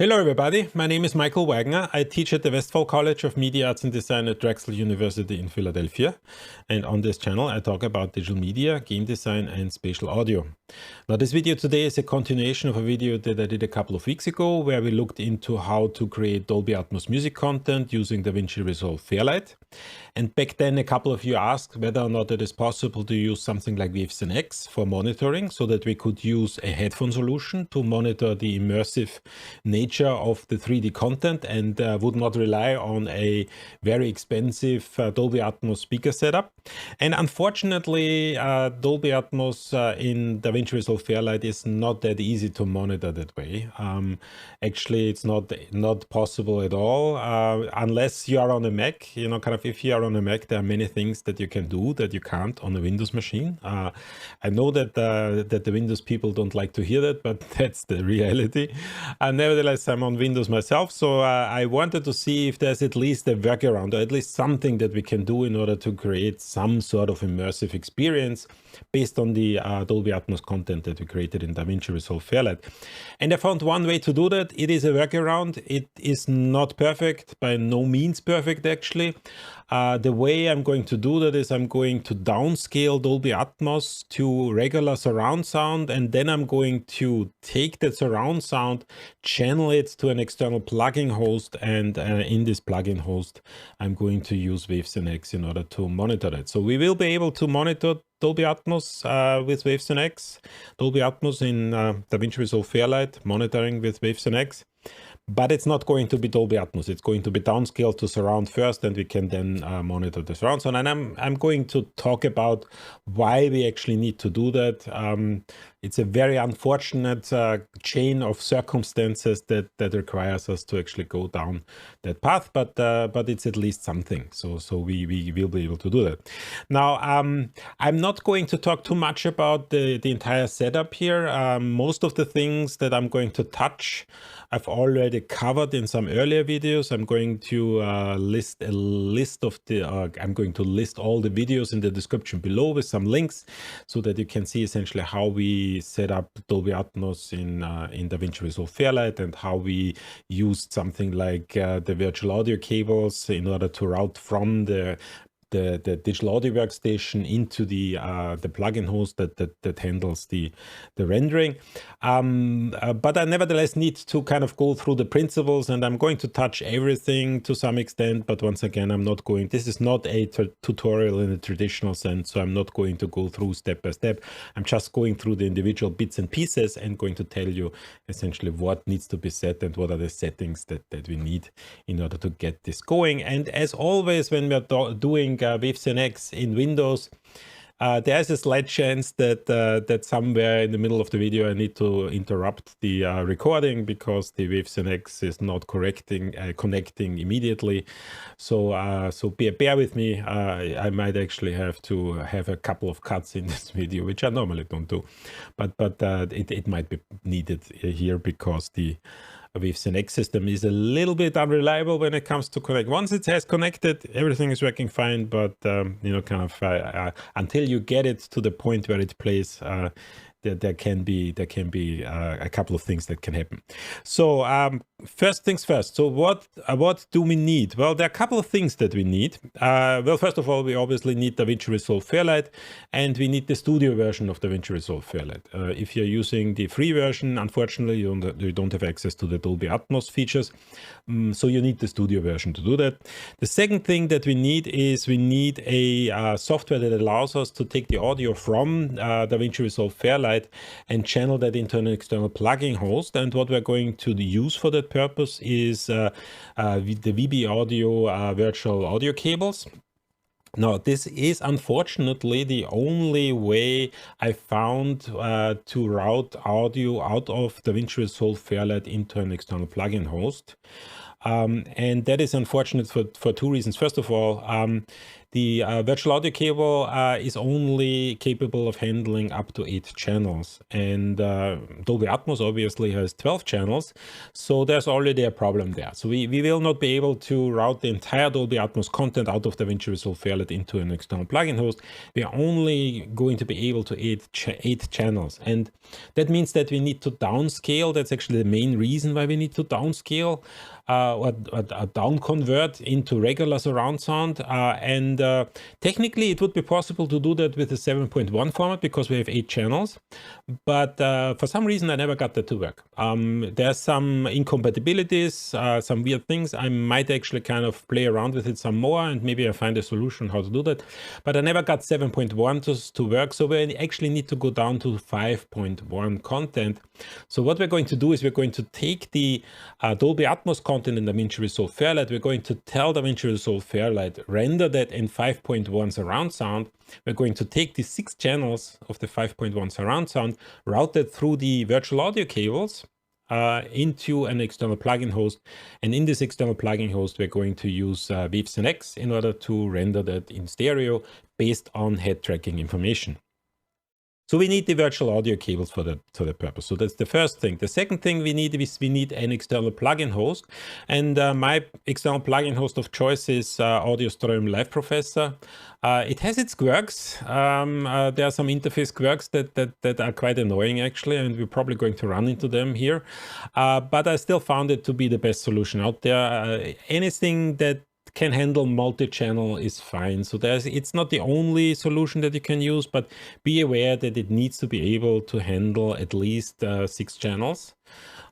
Hello everybody, my name is Michael Wagner. I teach at the Westphal College of Media Arts and Design at Drexel University in Philadelphia. And on this channel I talk about digital media, game design and spatial audio. Now this video today is a continuation of a video that I did a couple of weeks ago where we looked into how to create Dolby Atmos music content using DaVinci Resolve Fairlight. And back then a couple of you asked whether or not it is possible to use something like Waves&X for monitoring so that we could use a headphone solution to monitor the immersive nature of the 3D content and would not rely on a very expensive Dolby Atmos speaker setup. And unfortunately, Dolby Atmos in DaVinci Resolve Fairlight is not that easy to monitor that way. Actually, it's not possible at all unless you are on a Mac. You know, kind of if you are on a Mac, there are many things that you can do that you can't on a Windows machine. I know that the Windows people don't like to hear that, but that's the reality. Nevertheless, I'm on Windows myself, so I wanted to see if there's at least a workaround or at least something that we can do in order to create some sort of immersive experience based on the Dolby Atmos content that we created in DaVinci Resolve Fairlight. And I found one way to do that. It is a workaround. It is not perfect, by no means perfect actually. The way I'm going to do that is I'm going to downscale Dolby Atmos to regular surround sound, and then I'm going to take that surround sound, channel it to an external plugin host, and in this plugin host I'm going to use Waves&X in order to monitor it. So we will be able to monitor Dolby Atmos with Waves&X, Dolby Atmos in DaVinci Resolve Fairlight, monitoring with Waves&X. But it's not going to be Dolby Atmos. It's going to be downscaled to surround first, and we can then monitor the surround sound. And I'm going to talk about why we actually need to do that. It's a very unfortunate chain of circumstances that requires us to actually go down that path, but it's at least something. So we will be able to do that. Now, I'm not going to talk too much about the entire setup here. Most of the things that I'm going to touch, I've already covered in some earlier videos. I'm going to list I'm going to list all the videos in the description below with some links so that you can see essentially how we set up Dolby Atmos in DaVinci Resolve Fairlight and how we used something like the virtual audio cables in order to route from the digital audio workstation into the plugin host that handles the rendering. But I nevertheless need to kind of go through the principles, and I'm going to touch everything to some extent. But once again, this is not a tutorial in the traditional sense, so I'm not going to go through step by step. I'm just going through the individual bits and pieces and going to tell you essentially what needs to be set and what are the settings that we need in order to get this going. And as always, when we're doing Waves&X in Windows, there's a slight chance that somewhere in the middle of the video I need to interrupt the recording because the Waves&X is not connecting immediately. So bear with me. I might actually have to have a couple of cuts in this video, which I normally don't do, but it might be needed here because the Waves&X system is a little bit unreliable when it comes to connect. Once it has connected, everything is working fine, but until you get it to the point where it plays, there can be a couple of things that can happen. So first things first. So what do we need? Well, there are a couple of things that we need. Well, first of all, we obviously need DaVinci Resolve Fairlight, and we need the studio version of DaVinci Resolve Fairlight. If you're using the free version, unfortunately, you don't have access to the Dolby Atmos features, so you need the studio version to do that. The second thing that we need is a software that allows us to take the audio from DaVinci Resolve Fairlight and channel that into an external plugin host. And what we're going to use for that purpose is the VB Audio virtual audio cables. Now, this is unfortunately the only way I found to route audio out of DaVinci Resolve Fairlight into an external plugin host. And that is unfortunate for two reasons. First of all, The virtual audio cable is only capable of handling up to 8 channels, and Dolby Atmos obviously has 12 channels, so there's already a problem there. So we will not be able to route the entire Dolby Atmos content out of DaVinci Resolve Fairlight into an external plugin host. We are only going to be able to 8 channels, and that means that we need to downscale. That's actually the main reason why we need to downscale or down convert into regular surround sound, and technically it would be possible to do that with a 7.1 format because we have 8 channels, but for some reason I never got that to work. There's some incompatibilities, some weird things. I might actually kind of play around with it some more, and maybe I find a solution how to do that, but I never got 7.1 to work, so we actually need to go down to 5.1 content. So what we're going to do is we're going to take the Dolby Atmos content in DaVinci Resolve Fairlight. We're going to tell DaVinci Resolve Fairlight, render that in 5.1 surround sound. We're going to take the 6 channels of the 5.1 surround sound, route that through the virtual audio cables into an external plugin host. And in this external plugin host, we're going to use Waves NX in order to render that in stereo based on head tracking information. So we need the virtual audio cables for that purpose. So that's the first thing. The second thing we need is we need an external plugin host. And my external plugin host of choice is AudioStream Live Professor. It has its quirks. There are some interface quirks that are quite annoying actually, and we're probably going to run into them here. But I still found it to be the best solution out there. Anything that can handle multi-channel is fine. So it's not the only solution that you can use, but be aware that it needs to be able to handle at least 6 channels.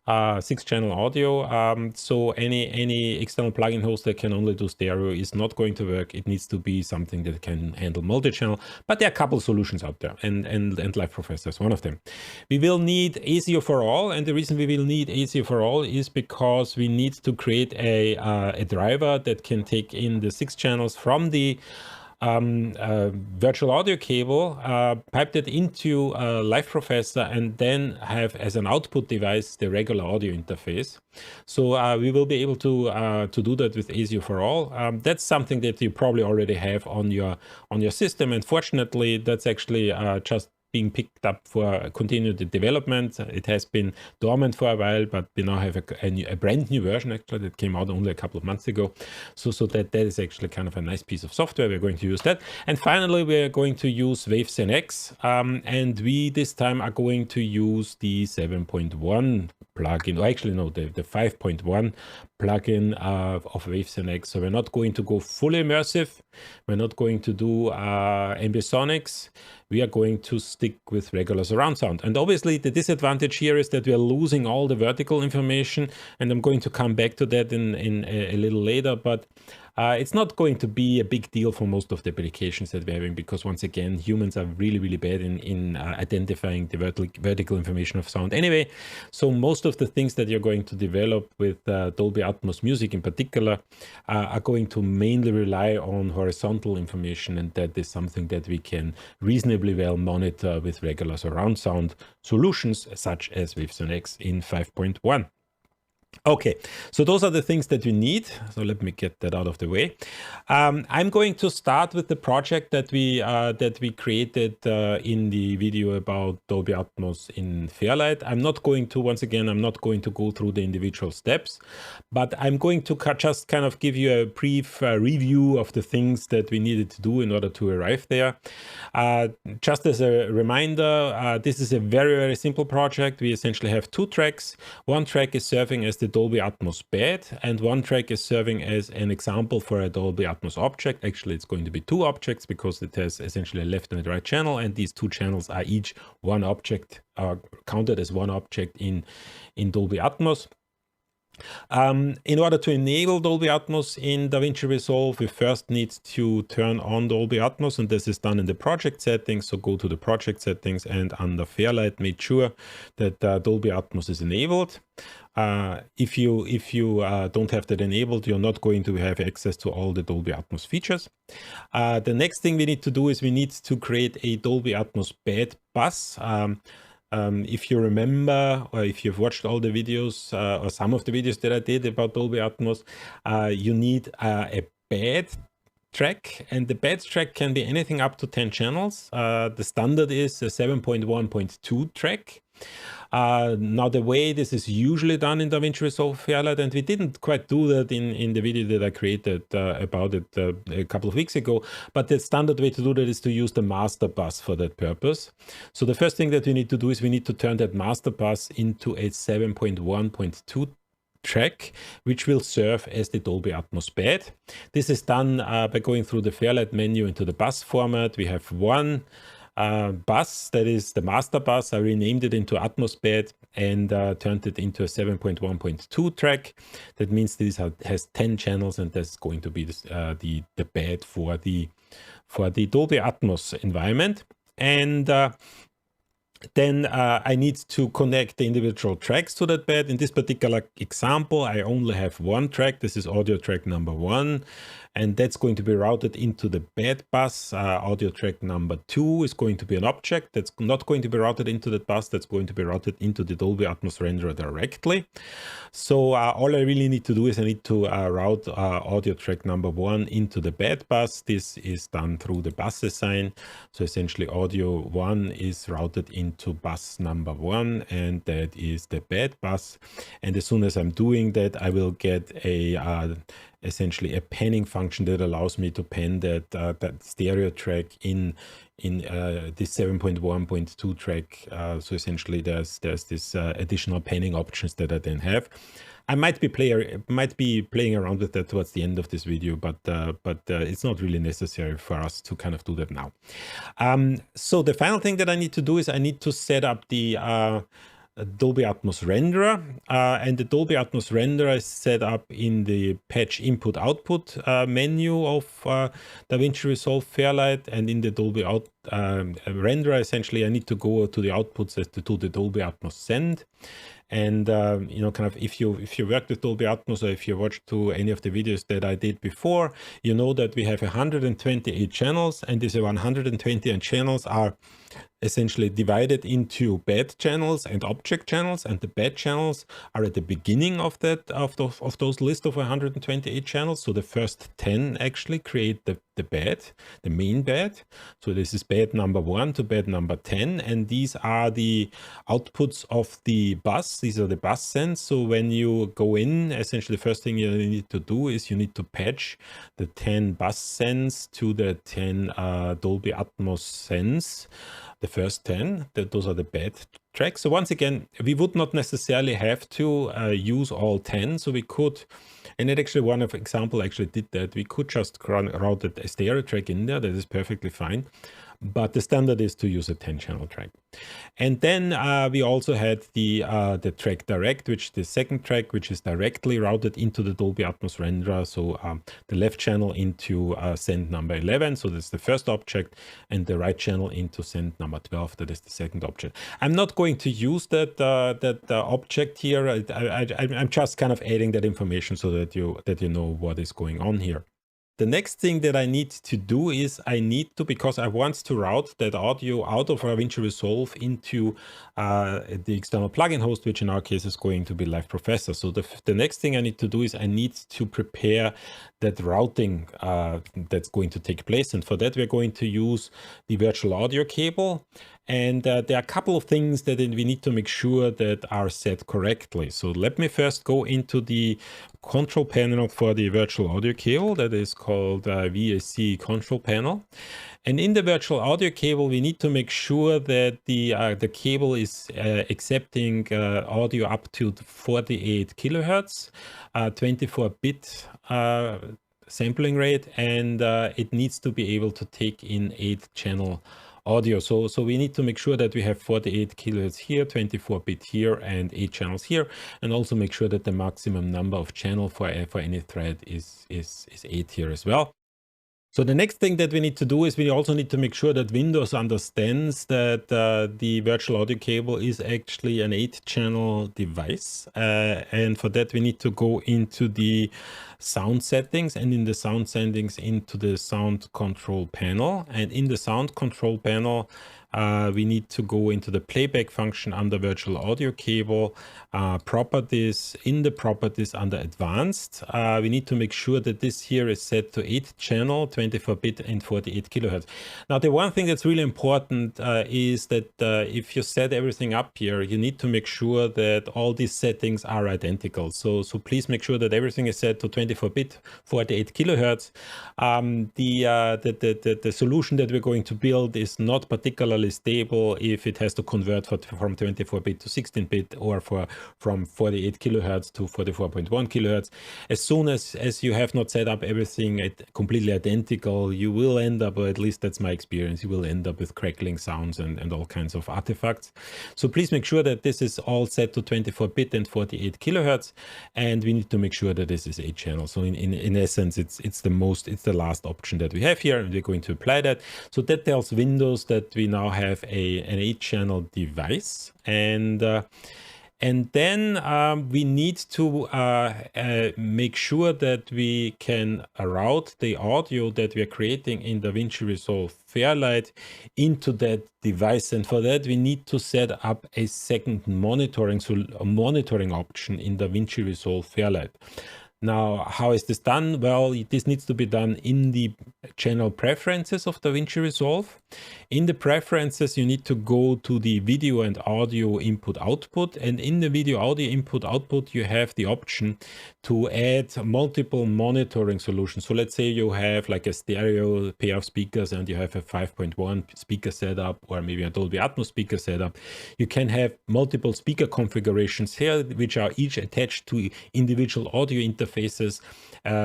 6-channel audio. So any external plugin host that can only do stereo is not going to work. It needs to be something that can handle multi-channel, but there are a couple of solutions out there, and Live Professor is one of them. We will need ASIO for all, and the reason we will need ASIO for all is because we need to create a driver that can take in the 6 channels from the virtual audio cable, pipe that into Live Professor, and then have as an output device the regular audio interface. So we will be able to do that with ASIO for all. That's something that you probably already have on your system, and fortunately that's actually just being picked up for continued development. It has been dormant for a while, but we now have a brand new version actually that came out only a couple of months ago. So that is actually kind of a nice piece of software. We're going to use that. And finally, we're going to use Waves NX. And we this time are going to use the 7.1 plugin, or actually no, the 5.1 plugin of Waves NX. So we're not going to go fully immersive. We're not going to do ambisonics. We are going to stick with regular surround sound. And obviously the disadvantage here is that we are losing all the vertical information, and I'm going to come back to that in a little later, but it's not going to be a big deal for most of the applications that we're having, because once again, humans are really bad in identifying the vertical information of sound anyway. So most of the things that you're going to develop with Dolby Atmos music in particular are going to mainly rely on horizontal information, and that is something that we can reasonably well monitor with regular surround sound solutions such as Waves NX in 5.1. Okay, so those are the things that we need. So let me get that out of the way. I'm going to start with the project that we created in the video about Dolby Atmos in Fairlight. I'm not going to, once again, I'm not going to go through the individual steps, but I'm going to just kind of give you a brief review of the things that we needed to do in order to arrive there. Just as a reminder, this is a very simple project. We essentially have 2 tracks. One track is serving as the Dolby Atmos bed, and one track is serving as an example for a Dolby Atmos object. Actually, it's going to be 2 objects because it has essentially a left and a right channel, and these 2 channels are each one object, counted as one object in Dolby Atmos. In order to enable Dolby Atmos in DaVinci Resolve, we first need to turn on Dolby Atmos, and this is done in the project settings. So go to the project settings, and under Fairlight, make sure that Dolby Atmos is enabled. If you don't have that enabled, you're not going to have access to all the Dolby Atmos features. The next thing we need to do is we need to create a Dolby Atmos bed bus. If you remember, or if you've watched all the videos or some of the videos that I did about Dolby Atmos, you need a bed track, and the bed track can be anything up to 10 channels. The standard is a 7.1.2 track. Now, the way this is usually done in DaVinci Resolve Fairlight, and we didn't quite do that in the video that I created about it a couple of weeks ago, but the standard way to do that is to use the master bus for that purpose. So the first thing that we need to do is we need to turn that master bus into a 7.1.2 track, which will serve as the Dolby Atmos bed. This is done by going through the Fairlight menu into the bus format. We have one bus, that is the master bus. I renamed it into Atmos bed and turned it into a 7.1.2 track. That means this has 10 channels, and that's going to be the bed for the Dolby Atmos environment. And then I need to connect the individual tracks to that bed. In this particular example, I only have one track. This is audio track number 1, and that's going to be routed into the bed bus. Audio track number 2 is going to be an object that's not going to be routed into that bus. That's going to be routed into the Dolby Atmos renderer directly. So all I really need to do is I need to route audio track number 1 into the bed bus. This is done through the bus assign. So essentially audio 1 is routed into bus number 1, and that is the bed bus. And as soon as I'm doing that, I will get essentially a panning function that allows me to pan that stereo track in this 7.1.2 track. So essentially there's this additional panning options that I then have. I might be playing around with that towards the end of this video, but it's not really necessary for us to kind of do that now. So the final thing that I need to do is I need to set up the Dolby Atmos renderer, and the Dolby Atmos renderer is set up in the patch input output menu of DaVinci Resolve Fairlight. And in the Dolby renderer, essentially I need to go to the outputs to the Dolby Atmos send. And you know, kind of if you work with Dolby Atmos, or if you watched to any of the videos that I did before, you know that we have 128 channels, and these 128 channels are essentially divided into bed channels and object channels, and the bed channels are at the beginning of those list of 128 channels. So the first 10 actually create the bed, the main bed. So this is bed number 1 to bed number 10, and these are the outputs of the bus. These are the bus sends. So when you go in, essentially the first thing you need to do is you need to patch the 10 bus sends to the 10 Dolby Atmos sends. The first 10, those are the bed tracks. So once again, we would not necessarily have to use all 10. So we could, and it actually, one of example actually did that. We could just route a stereo track in there. That is perfectly fine. But the standard is to use a 10-channel track. And then we also had the track direct, which is the second track, which is directly routed into the Dolby Atmos renderer. So the left channel into send number 11, so that's the first object, and the right channel into send number 12, that is the second object. I'm not going to use that object here. I'm just kind of adding that information so that you know what is going on here. The next thing that I need to do is because I want to route that audio out of DaVinci Resolve into the external plugin host, which in our case is going to be Live Professor. So the next thing I need to do is I need to prepare that routing that's going to take place. And for that, we're going to use the virtual audio cable. And there are a couple of things that we need to make sure that are set correctly. So let me first go into the control panel for the virtual audio cable that is called VAC control panel. And in the virtual audio cable, we need to make sure that the cable is accepting audio up to 48 kilohertz, 24-bit sampling rate, and it needs to be able to take in 8-channel audio. So we need to make sure that we have 48 kilohertz here, 24-bit here, and 8 channels here, and also make sure that the maximum number of channels for any thread is 8 here as well. So the next thing that we need to do is we also need to make sure that Windows understands that the virtual audio cable is actually an 8-channel device. And for that, we need to go into the sound settings, and in the sound settings into the sound control panel. And in the sound control panel, we need to go into the playback function under virtual audio cable, properties. In the properties under advanced, we need to make sure that this here is set to 8 channel, 24-bit and 48 kilohertz. Now, the one thing that's really important is that if you set everything up here, you need to make sure that all these settings are identical. So please make sure that everything is set to 24-bit, 48 kilohertz. The solution that we're going to build is not particularly stable if it has to convert from 24-bit to 16-bit or from 48 kilohertz to 44.1 kilohertz. As soon as you have not set up everything completely identical, you will end up, or at least that's my experience, you will end up with crackling sounds and all kinds of artifacts. So please make sure that this is all set to 24-bit and 48 kilohertz, and we need to make sure that this is 8 channels. So in essence, it's the last option that we have here, and we're going to apply that. So that tells Windows that we now have an 8-channel device, and then we need to make sure that we can route the audio that we are creating in DaVinci Resolve Fairlight into that device. And for that, we need to set up a second monitoring option in DaVinci Resolve Fairlight. Now, how is this done? Well, this needs to be done in the channel preferences of DaVinci Resolve. In the preferences, you need to go to the video and audio input output. And in the video audio input output, you have the option to add multiple monitoring solutions. So let's say you have like a stereo pair of speakers and you have a 5.1 speaker setup, or maybe a Dolby Atmos speaker setup. You can have multiple speaker configurations here, which are each attached to individual audio interfaces,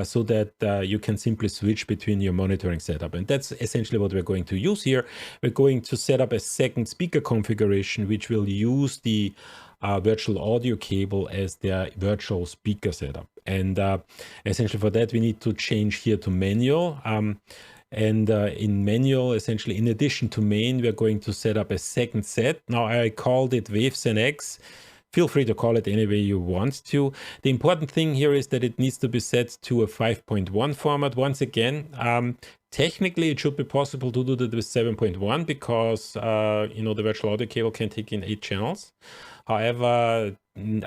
so that you can simply switch between your monitoring setup. And that's essentially what we're going to use here. We're going to set up a second speaker configuration, which will use the virtual audio cable as their virtual speaker setup. And essentially for that, we need to change here to manual. In manual, essentially, in addition to main, we're going to set up a second set. Now, I called it WaveSenX. Feel free to call it any way you want to. The important thing here is that it needs to be set to a 5.1 format. Once again, technically it should be possible to do that with 7.1 because the virtual audio cable can take in 8 channels. However,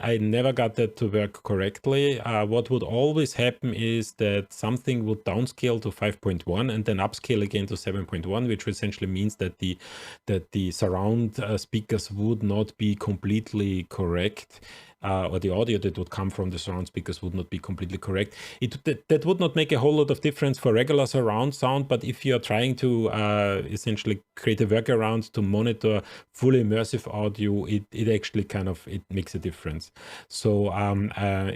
I never got that to work correctly. What would always happen is that something would downscale to 5.1 and then upscale again to 7.1, which essentially means that the surround speakers would not be completely correct. Or the audio that would come from the surround speakers would not be completely correct. That would not make a whole lot of difference for regular surround sound, but if you're trying to essentially create a workaround to monitor fully immersive audio, it actually it makes a difference. So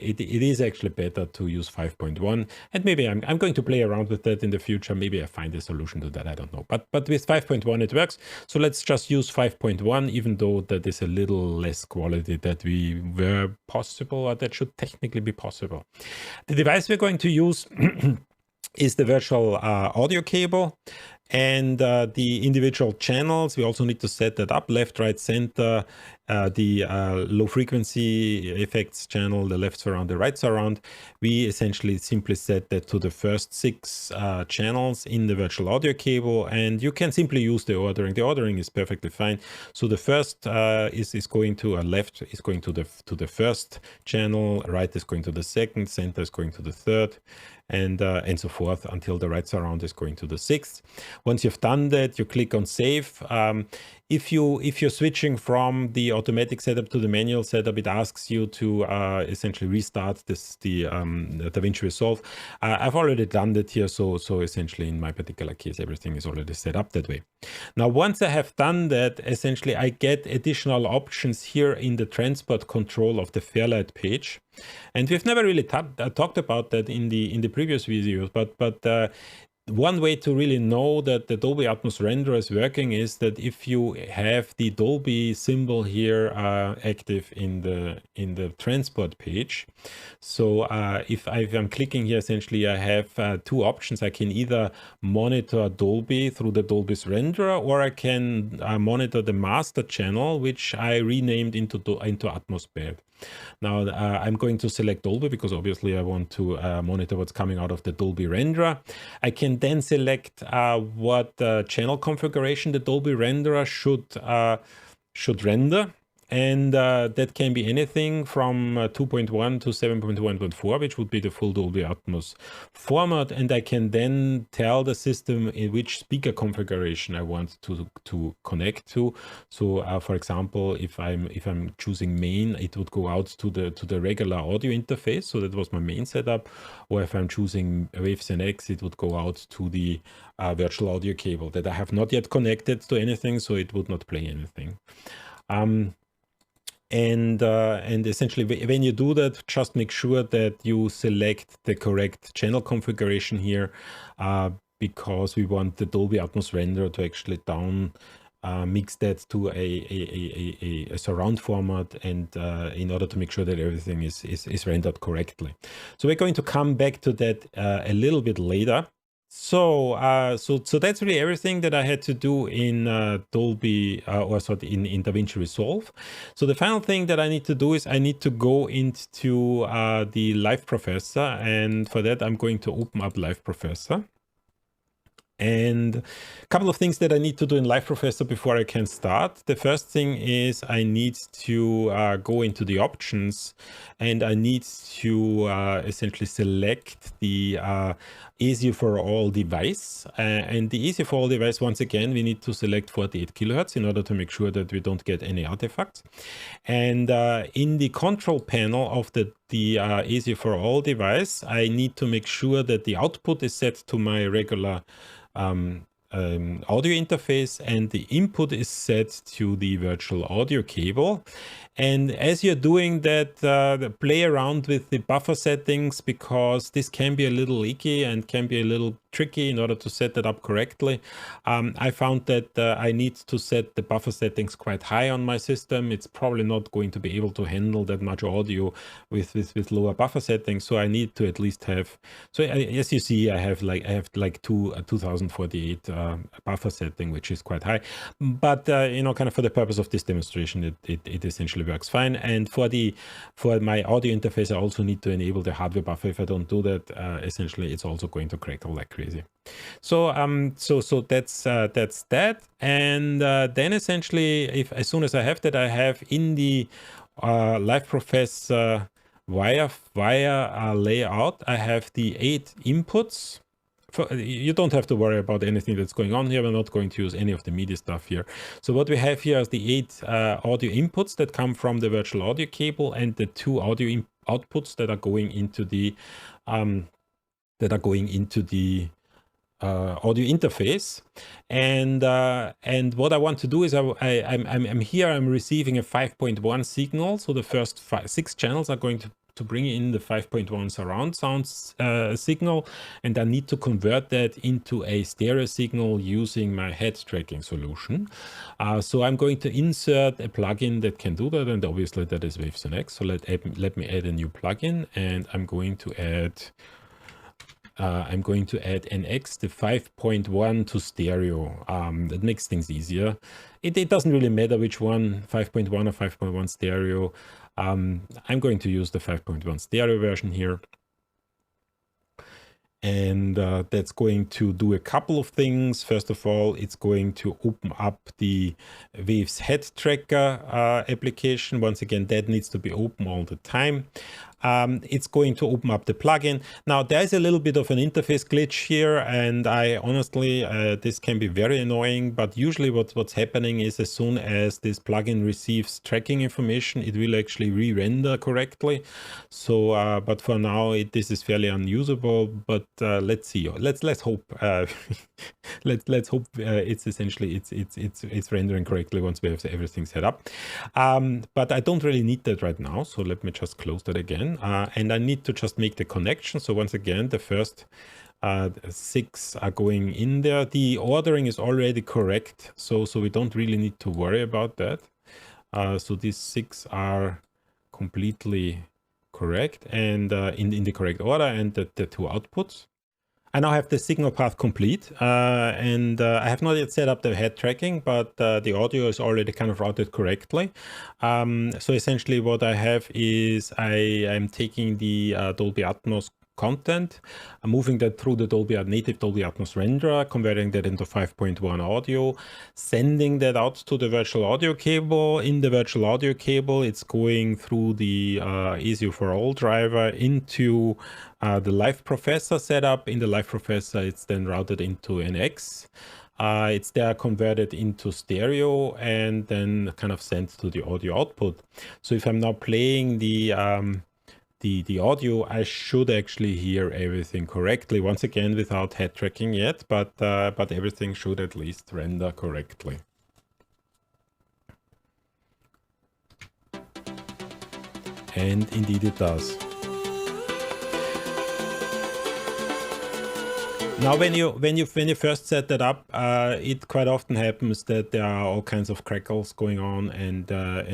it is actually better to use 5.1, and maybe I'm going to play around with that in the future. Maybe I find a solution to that, I don't know. But with 5.1 it works. So let's just use 5.1, even though that is a little less quality that we were possible, or that should technically be possible. The device we're going to use is the virtual audio cable, and the individual channels. We also need to set that up: left, right, center, the low frequency effects channel, the left surround, the right surround. We essentially simply set that to the first 6 channels in the virtual audio cable, and you can simply use the ordering. The ordering is perfectly fine. So the first is going to left is going to the first channel, right is going to the second, center is going to the third, and so forth until the right surround is going to the 6th. Once you've done that, you click on save. If you're switching from the automatic setup to the manual setup, it asks you to essentially restart the DaVinci Resolve. I've already done that here, so essentially in my particular case, everything is already set up that way. Now, once I have done that, essentially I get additional options here in the transport control of the Fairlight page. And we've never really talked about that in the previous videos, but one way to really know that the Dolby Atmos renderer is working is that if you have the Dolby symbol here active in the transport page. So if I'm clicking here, essentially I have 2 options. I can either monitor Dolby through the Dolby's renderer, or I can monitor the master channel, which I renamed into Atmos Bed. Now I'm going to select Dolby because obviously I want to monitor what's coming out of the Dolby renderer. I can then select what channel configuration the Dolby renderer should render. And that can be anything from 2.1 to 7.1.4, which would be the full Dolby Atmos format. And I can then tell the system in which speaker configuration I want to connect to. So, for example, if I'm choosing main, it would go out to the regular audio interface. So that was my main setup. Or if I'm choosing Waves NX, it would go out to the virtual audio cable that I have not yet connected to anything, so it would not play anything. And essentially, when you do that, just make sure that you select the correct channel configuration here, because we want the Dolby Atmos renderer to actually mix that to a surround format, and in order to make sure that everything is rendered correctly. So we're going to come back to that a little bit later. So that's really everything that I had to do in Dolby, in DaVinci Resolve. So the final thing that I need to do is I need to go into the Live Professor, and for that I'm going to open up Live Professor. And a couple of things that I need to do in Live Professor before I can start. The first thing is I need to go into the options, and I need to essentially select the easier for all device. And the easier for all device, once again, we need to select 48 kilohertz in order to make sure that we don't get any artifacts. And in the control panel of the easier for all device, I need to make sure that the output is set to my regular audio interface, and the input is set to the virtual audio cable. And as you're doing that, play around with the buffer settings, because this can be a little leaky and can be a little tricky in order to set that up correctly. I found that I need to set the buffer settings quite high on my system. It's probably not going to be able to handle that much audio with lower buffer settings. So I need to at least have, so as you see, I have like 2048 buffer setting, which is quite high. But kind of for the purpose of this demonstration, it essentially works fine. And for my audio interface, I also need to enable the hardware buffer. If I don't do that, essentially it's also going to crackle like crazy. So that's that. And then essentially, as soon as I have that, I have in the Live Professor via layout, I have the 8 inputs. You don't have to worry about anything that's going on here. We're not going to use any of the media stuff here. So what we have here is the 8 audio inputs that come from the virtual audio cable, and the 2 audio outputs that are going into the audio interface. And what I want to do is I'm receiving a 5.1 signal. So the first 6 channels are going to bring in the 5.1 surround sounds signal, and I need to convert that into a stereo signal using my head tracking solution. So I'm going to insert a plugin that can do that, and obviously that is Waves NX. So let me add a new plugin, and I'm going to add NX, the 5.1 to stereo. That makes things easier. It doesn't really matter which one, 5.1 or 5.1 stereo. I'm going to use the 5.1 stereo version here. And that's going to do a couple of things. First of all, it's going to open up the Waves head tracker application. Once again, that needs to be open all the time. It's going to open up the plugin. Now, there's a little bit of an interface glitch here, and I honestly, this can be very annoying, but usually what's happening is as soon as this plugin receives tracking information, it will actually re-render correctly. So, but for now, this is fairly unusable, but let's see. Let's hope, let's hope it's essentially, it's rendering correctly once we have everything set up. But I don't really need that right now. So let me just close that again. And I need to just make the connection. So once again, the first 6 are going in there. The ordering is already correct, so we don't really need to worry about that. So these 6 are completely correct and in the correct order, and the 2 outputs. I now have the signal path complete, and I have not yet set up the head tracking, but the audio is already kind of routed correctly. So essentially what I have is I am taking the Dolby Atmos content, I'm moving that through the native Dolby Atmos renderer, converting that into 5.1 audio, sending that out to the virtual audio cable. In the virtual audio cable, it's going through the ESU for All driver into the Live Processor setup. In the Live Processor, it's then routed into NX. It's there converted into stereo and then kind of sent to the audio output. So if I'm now playing the audio, I should actually hear everything correctly. Once again, without head tracking yet, but everything should at least render correctly. And indeed it does. Now, when you first set that up, it quite often happens that there are all kinds of crackles going on, and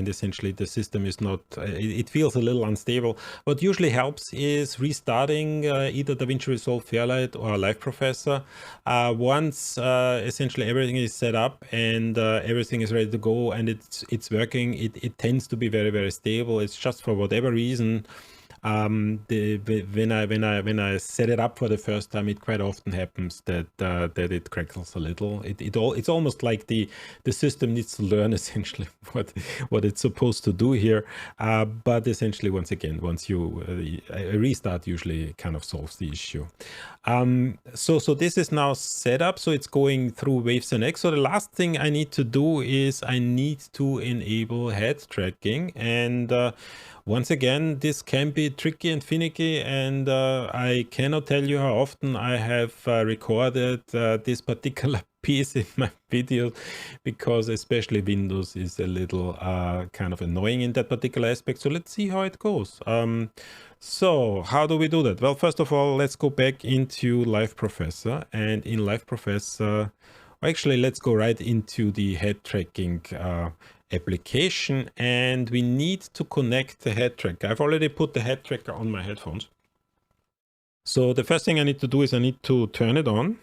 essentially the system is not. It feels a little unstable. What usually helps is restarting either DaVinci Resolve Fairlight or Live Processor. Once essentially everything is set up and everything is ready to go and it's working, it tends to be very, very stable. It's just for whatever reason. When I set it up for the first time, it quite often happens that it crackles a little. It's almost like the system needs to learn essentially what it's supposed to do here. But essentially, once you a restart usually kind of solves the issue. So this is now set up. So it's going through Waves NX. So the last thing I need to do is I need to enable head tracking, and once again, this can be tricky and finicky, and I cannot tell you how often I have recorded this particular piece in my video, because especially Windows is a little kind of annoying in that particular aspect. So let's see how it goes. So how do we do that? Well, first of all, let's go back into Live Processor, and in Live Processor, actually, let's go right into the head tracking application, and we need to connect the head tracker. I've already put the head tracker on my headphones. So the first thing I need to do is I need to turn it on.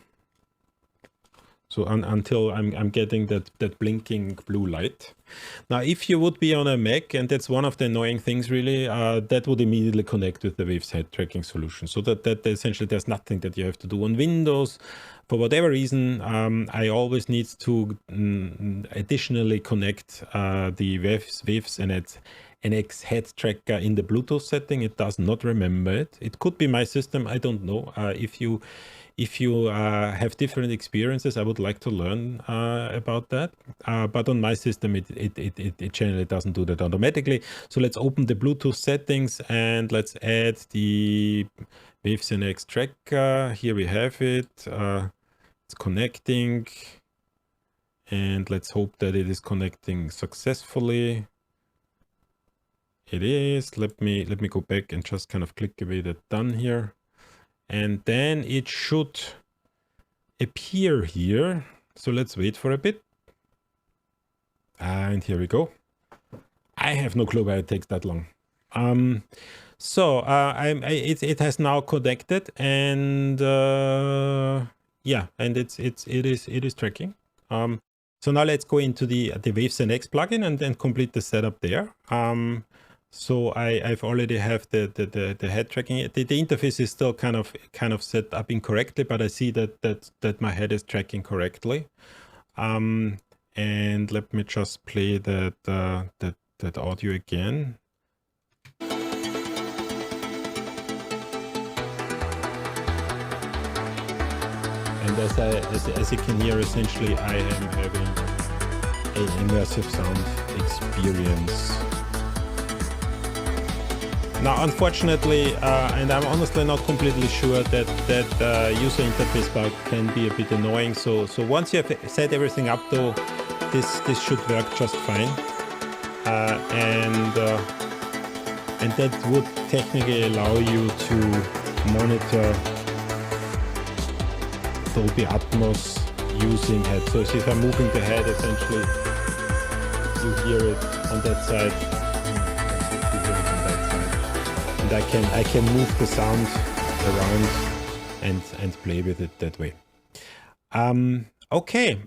So until I'm getting that blinking blue light. Now, if you would be on a Mac, and that's one of the annoying things really, that would immediately connect with the Waves head tracking solution. So that essentially there's nothing that you have to do on Windows. For whatever reason, I always need to additionally connect the Waves and NX head tracker in the Bluetooth setting. It does not remember it. It could be my system. I don't know. If you have different experiences, I would like to learn about that. But on my system, it generally doesn't do that automatically. So let's open the Bluetooth settings and let's add the Waves NX tracker. Here we have it. It's connecting, and let's hope that it is connecting successfully. It is. Let me go back and just kind of click away that done here. And then it should appear here. So let's wait for a bit. And here we go. I have no clue why it takes that long. It has now connected, and yeah, and it is tracking. So now let's go into the Waves NX plugin and then complete the setup there. So I've already have the head tracking. The interface is still kind of set up incorrectly, but I see that my head is tracking correctly. And let me just play that audio again. And as you can hear, essentially I am having an immersive sound experience. Now, unfortunately, and I'm honestly not completely sure that user interface bug can be a bit annoying. So once you have set everything up, though, this should work just fine. And that would technically allow you to monitor Dolby Atmos using head. So if I'm moving the head, essentially, you hear it on that side. And I can move the sound around and play with it that way. Okay.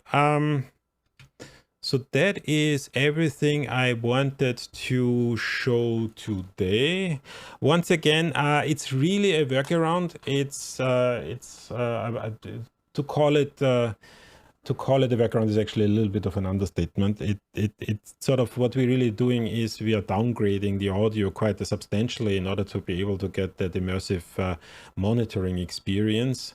So that is everything I wanted to show today. Once again, it's really a workaround. To call it a workaround is actually a little bit of an understatement. It's sort of what we're really doing is we are downgrading the audio quite substantially in order to be able to get that immersive monitoring experience.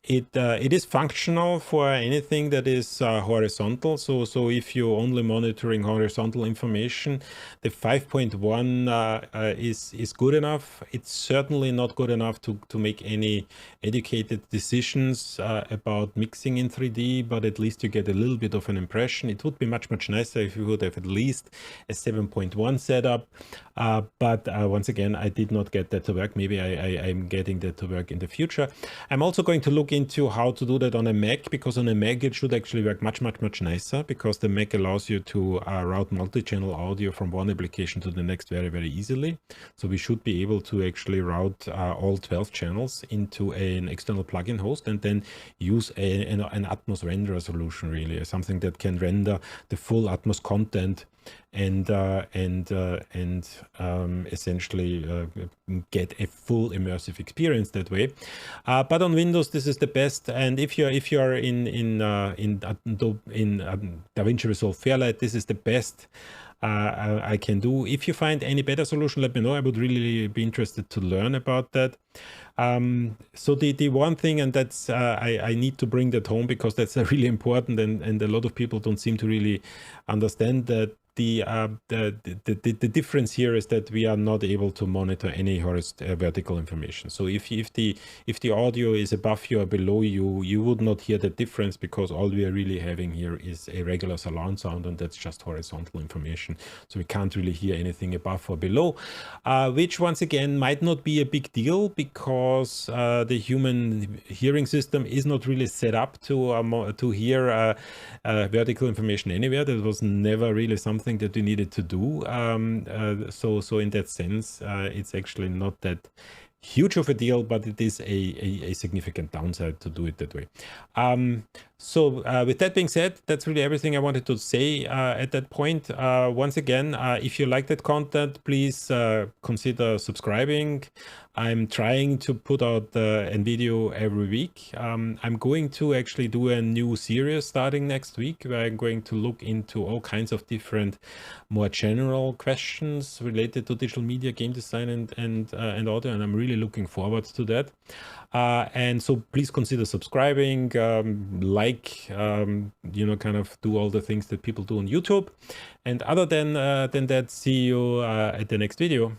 It is functional for anything that is horizontal. So if you're only monitoring horizontal information, the 5.1 is good enough. It's certainly not good enough to make any educated decisions about mixing in 3D, but at least you get a little bit of an impression. It would be much nicer if you would have at least a 7.1 setup. But once again, I did not get that to work. Maybe I'm getting that to work in the future. I'm also going to look into how to do that on a Mac, because on a Mac it should actually work much nicer, because the Mac allows you to route multi-channel audio from one application to the next very easily. So we should be able to actually route all 12 channels into an external plugin host and then use an Atmos renderer solution, really, something that can render the full Atmos content and essentially get a full immersive experience that way. But on Windows, this is the best. And if you're in DaVinci Resolve Fairlight, this is the best I can do. If you find any better solution, let me know. I would really be interested to learn about that. So the one thing, and that's I need to bring that home because that's really important, and a lot of people don't seem to really understand that. The difference here is that we are not able to monitor any vertical information. So if the audio is above you or below you, you would not hear the difference, because all we are really having here is a regular surround sound, and that's just horizontal information. So we can't really hear anything above or below, which once again might not be a big deal, because the human hearing system is not really set up to hear vertical information anywhere. That was never really something that we needed to do. So in that sense, it's actually not that huge of a deal, but it is a significant downside to do it that way. So with that being said, that's really everything I wanted to say at that point. Once again, if you like that content, please consider subscribing. I'm trying to put out a video every week. I'm going to actually do a new series starting next week, where I'm going to look into all kinds of different, more general questions related to digital media, game design, and audio, and I'm really looking forward to that. And so please consider subscribing, kind of do all the things that people do on YouTube. And other than that, see you at the next video.